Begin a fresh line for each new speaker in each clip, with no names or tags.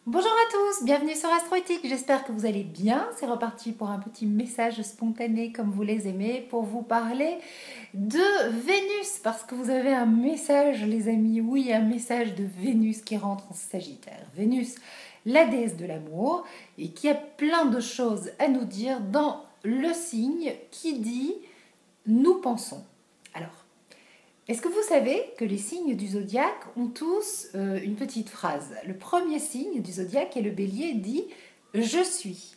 Bonjour à tous, bienvenue sur Astroéthique, j'espère que vous allez bien. C'est reparti pour un petit message spontané comme vous les aimez pour vous parler de Vénus, parce que vous avez un message les amis, oui, un message de Vénus qui rentre en Sagittaire. Vénus, la déesse de l'amour, et qui a plein de choses à nous dire dans le signe qui dit « nous pensons ». Alors, est-ce que vous savez que les signes du zodiaque ont tous une petite phrase? Le premier signe du zodiaque est le bélier, dit « je suis ».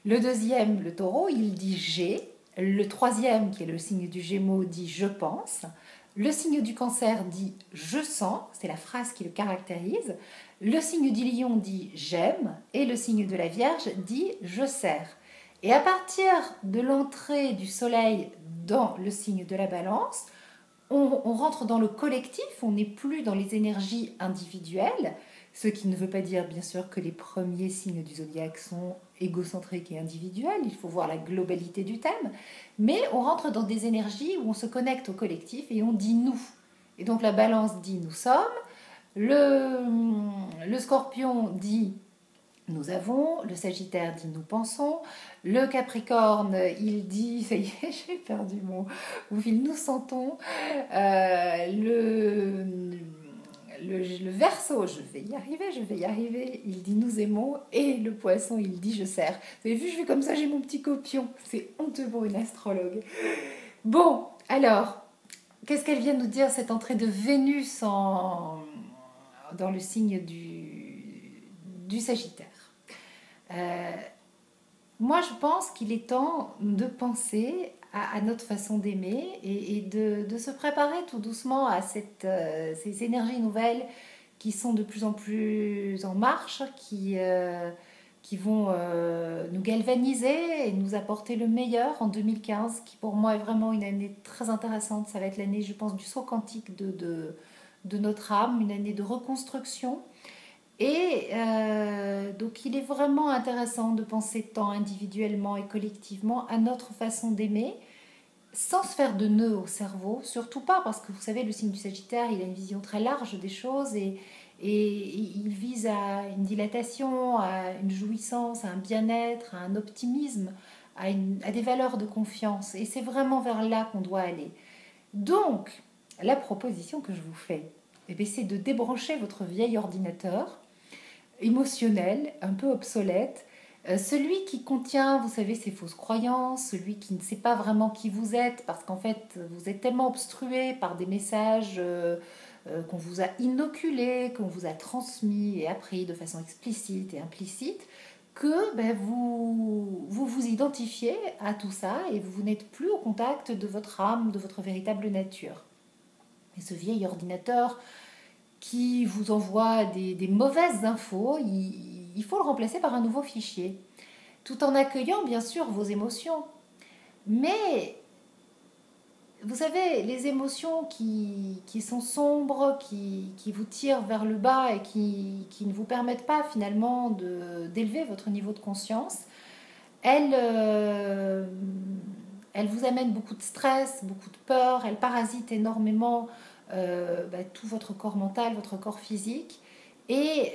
Le deuxième, le taureau, il dit « j'ai ». Le troisième, qui est le signe du gémeaux, dit « je pense ». Le signe du cancer dit « je sens », c'est la phrase qui le caractérise. Le signe du lion dit « j'aime » et le signe de la vierge dit « je sers ». Et à partir de l'entrée du soleil dans le signe de la balance, on rentre dans le collectif, on n'est plus dans les énergies individuelles, ce qui ne veut pas dire bien sûr que les premiers signes du zodiaque sont égocentriques et individuels, il faut voir la globalité du thème, mais on rentre dans des énergies où on se connecte au collectif et on dit nous. Et donc la balance dit nous sommes, le scorpion dit nous avons, le Sagittaire dit nous pensons, le Capricorne il dit, ça y est j'ai perdu mon fil, nous sentons, le Verseau, je vais y arriver, il dit nous aimons, et le Poisson il dit je sers. Vous avez vu, je fais comme ça, j'ai mon petit copion, c'est honteux pour une astrologue. Bon, alors, qu'est-ce qu'elle vient nous dire cette entrée de Vénus dans le signe du Sagittaire? Moi, je pense qu'il est temps de penser à notre façon d'aimer et de se préparer tout doucement à ces énergies nouvelles qui sont de plus en plus en marche, qui vont nous galvaniser et nous apporter le meilleur en 2015, qui pour moi est vraiment une année très intéressante. Ça va être l'année, je pense, du saut quantique de notre âme, une année de reconstruction. Et donc il est vraiment intéressant de penser tant individuellement et collectivement à notre façon d'aimer, sans se faire de nœuds au cerveau, surtout pas, parce que vous savez, le signe du Sagittaire, il a une vision très large des choses et il vise à une dilatation, à une jouissance, à un bien-être, à un optimisme, à des valeurs de confiance. Et c'est vraiment vers là qu'on doit aller. Donc, la proposition que je vous fais, eh bien, c'est de débrancher votre vieil ordinateur émotionnel, un peu obsolète, celui qui contient, vous savez, ces fausses croyances, celui qui ne sait pas vraiment qui vous êtes, parce qu'en fait, vous êtes tellement obstrué par des messages qu'on vous a inoculés, qu'on vous a transmis et appris de façon explicite et implicite, que vous identifiez à tout ça et vous n'êtes plus au contact de votre âme, de votre véritable nature. Et ce vieil ordinateur qui vous envoie des mauvaises infos, il faut le remplacer par un nouveau fichier, tout en accueillant bien sûr vos émotions. Mais vous savez, les émotions qui sont sombres, qui vous tirent vers le bas et qui ne vous permettent pas finalement d'élever votre niveau de conscience, elles vous amènent beaucoup de stress, beaucoup de peur, elles parasitent énormément tout votre corps mental, votre corps physique, et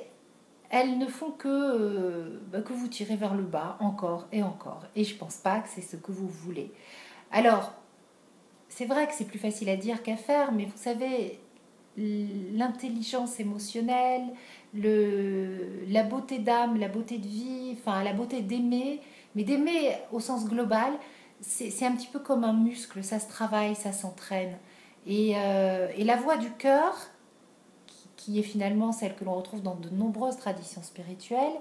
elles ne font que vous tirer vers le bas encore et encore. Et je pense pas que c'est ce que vous voulez. Alors, c'est vrai que c'est plus facile à dire qu'à faire, mais vous savez, l'intelligence émotionnelle, la beauté d'âme, la beauté de vie, enfin la beauté d'aimer, mais d'aimer au sens global, c'est un petit peu comme un muscle, ça se travaille, ça s'entraîne. Et la voix du cœur, qui est finalement celle que l'on retrouve dans de nombreuses traditions spirituelles,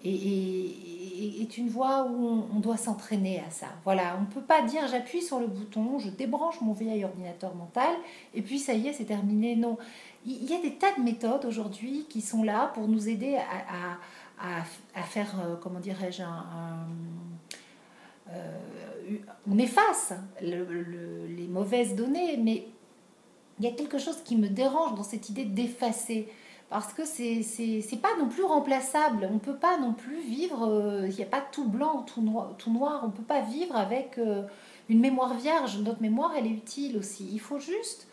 est une voie où on doit s'entraîner à ça. Voilà, on ne peut pas dire j'appuie sur le bouton, je débranche mon vieil ordinateur mental et puis ça y est, c'est terminé. Non, il y a des tas de méthodes aujourd'hui qui sont là pour nous aider à faire, comment dirais-je, on efface les mauvaises données, mais il y a quelque chose qui me dérange dans cette idée d'effacer, parce que c'est pas non plus remplaçable. On peut pas non plus vivre, il n'y a pas tout blanc, tout noir, on peut pas vivre avec une mémoire vierge. Notre mémoire, elle est utile aussi. Il faut juste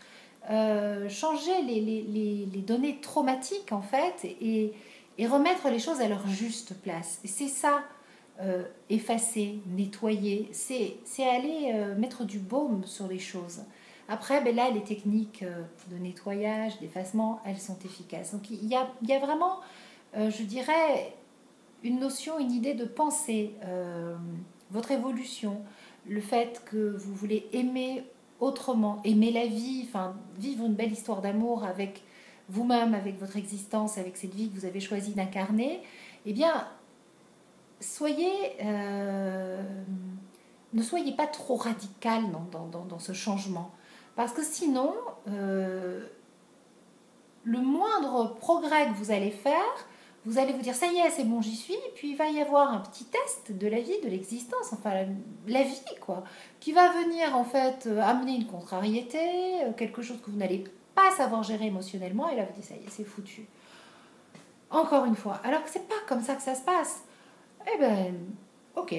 changer les données traumatiques, en fait, et remettre les choses à leur juste place. Et c'est ça, effacer, nettoyer, c'est aller mettre du baume sur les choses. Après, ben là, les techniques de nettoyage, d'effacement, elles sont efficaces. Donc il y a vraiment, je dirais, une notion, une idée de penser, votre évolution, le fait que vous voulez aimer autrement, aimer la vie, enfin vivre une belle histoire d'amour avec vous-même, avec votre existence, avec cette vie que vous avez choisi d'incarner, eh bien, soyez, ne soyez pas trop radical dans ce changement. Parce que sinon, le moindre progrès que vous allez faire, vous allez vous dire ça y est, c'est bon, j'y suis, et puis il va y avoir un petit test de la vie, de l'existence, enfin la vie quoi, qui va venir en fait amener une contrariété, quelque chose que vous n'allez pas savoir gérer émotionnellement, et là vous dites ça y est, c'est foutu. Encore une fois, alors que c'est pas comme ça que ça se passe. Eh ben, ok,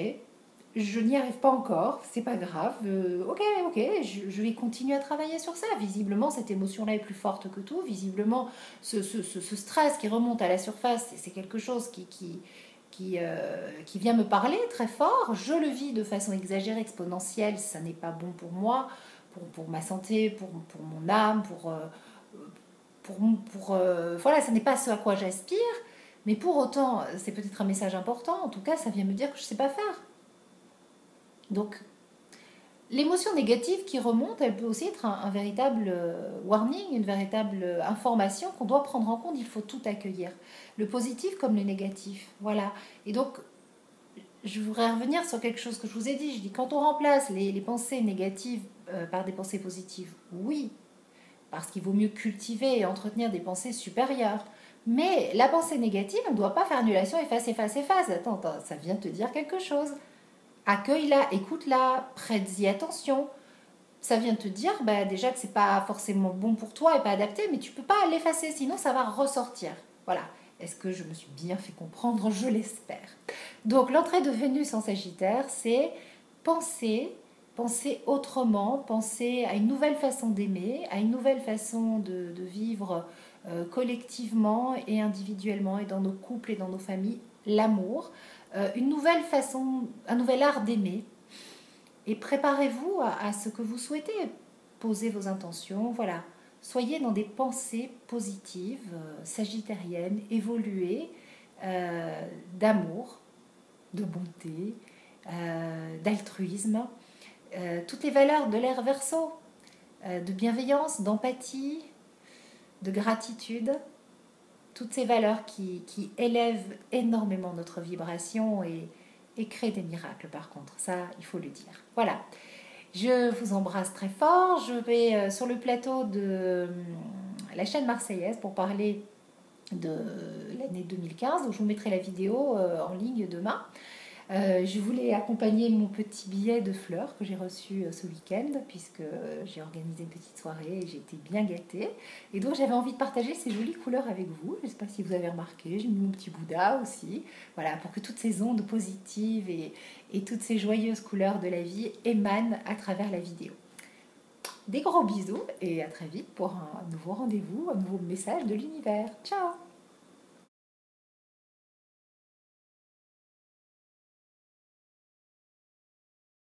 je n'y arrive pas encore, c'est pas grave, ok, je vais continuer à travailler sur ça. Visiblement, cette émotion-là est plus forte que tout. Visiblement, ce stress qui remonte à la surface, c'est quelque chose qui vient me parler très fort. Je le vis de façon exagérée, exponentielle, ça n'est pas bon pour moi, pour ma santé, pour mon âme, voilà, ça n'est pas ce à quoi j'aspire. Mais pour autant, c'est peut-être un message important. En tout cas, ça vient me dire que je ne sais pas faire. Donc, l'émotion négative qui remonte, elle peut aussi être un véritable warning, une véritable information qu'on doit prendre en compte. Il faut tout accueillir, le positif comme le négatif. Voilà. Et donc, je voudrais revenir sur quelque chose que je vous ai dit. Je dis, quand on remplace les pensées négatives par des pensées positives, oui, parce qu'il vaut mieux cultiver et entretenir des pensées supérieures. Mais la pensée négative, on ne doit pas faire annulation, efface, efface, efface. Attends, ça vient te dire quelque chose. Accueille-la, écoute-la, prête-y attention. Ça vient te dire bah, déjà que c'est pas forcément bon pour toi et pas adapté, mais tu peux pas l'effacer, sinon ça va ressortir. Voilà. Est-ce que je me suis bien fait comprendre? Je l'espère. Donc l'entrée de Vénus en Sagittaire, c'est penser, penser autrement, penser à une nouvelle façon d'aimer, à une nouvelle façon de vivre collectivement et individuellement et dans nos couples et dans nos familles, l'amour, une nouvelle façon, un nouvel art d'aimer. Et préparez-vous à ce que vous souhaitez. Posez vos intentions, voilà. Soyez dans des pensées positives, sagittariennes, évoluées, d'amour, de bonté, d'altruisme, toutes les valeurs de l'ère Verseau, de bienveillance, d'empathie, de gratitude, toutes ces valeurs qui élèvent énormément notre vibration et créent des miracles par contre, ça il faut le dire. Voilà, je vous embrasse très fort, je vais sur le plateau de la chaîne marseillaise pour parler de l'année 2015, donc je vous mettrai la vidéo en ligne demain. Je voulais accompagner mon petit billet de fleurs que j'ai reçu ce week-end, puisque j'ai organisé une petite soirée et j'ai été bien gâtée. Et donc j'avais envie de partager ces jolies couleurs avec vous. Je ne sais pas si vous avez remarqué, j'ai mis mon petit Bouddha aussi. Voilà, pour que toutes ces ondes positives et toutes ces joyeuses couleurs de la vie émanent à travers la vidéo. Des gros bisous et à très vite pour un nouveau rendez-vous, un nouveau message de l'univers. Ciao!